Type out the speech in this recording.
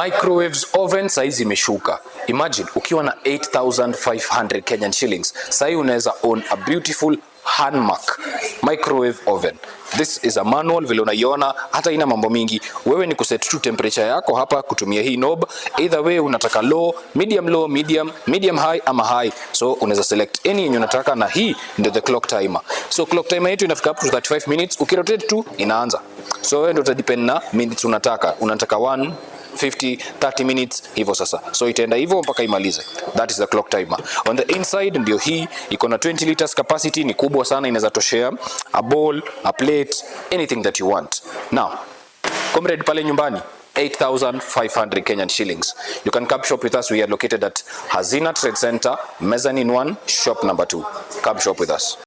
Microwaves oven size imeshuka. Imagine ukiwa na 8,500 Kenyan shillings. Sasa unaweza own a beautiful Hanmac microwave oven. This is a manual, vile unaiona, hata ina mambo mingi. Wewe ni kuset tu temperature yako hapa kutumia hii knob. Either way unataka low, medium high ama high. So unaweza select any yenye unataka, na hii ndio the clock timer. So clock timer yetu inafika up to 35 minutes. Ukirotate tu inaanza. So wewe ndio utadepend na minutes unataka. Unataka 1 50, 30 minutes hivyo sasa. So itaenda hivyo mpaka imalize. That is the clock timer. On the inside ndio hii iko na 20 liters capacity, ni kubwa sana, inaweza toshea a bowl, a plate, anything that you want. Now, comrade pale nyumbani, 8,500 Kenyan shillings. You can come shop with us. We are located at Hazina Trade Center, Mezzanine 1, shop number 2. Come shop with us.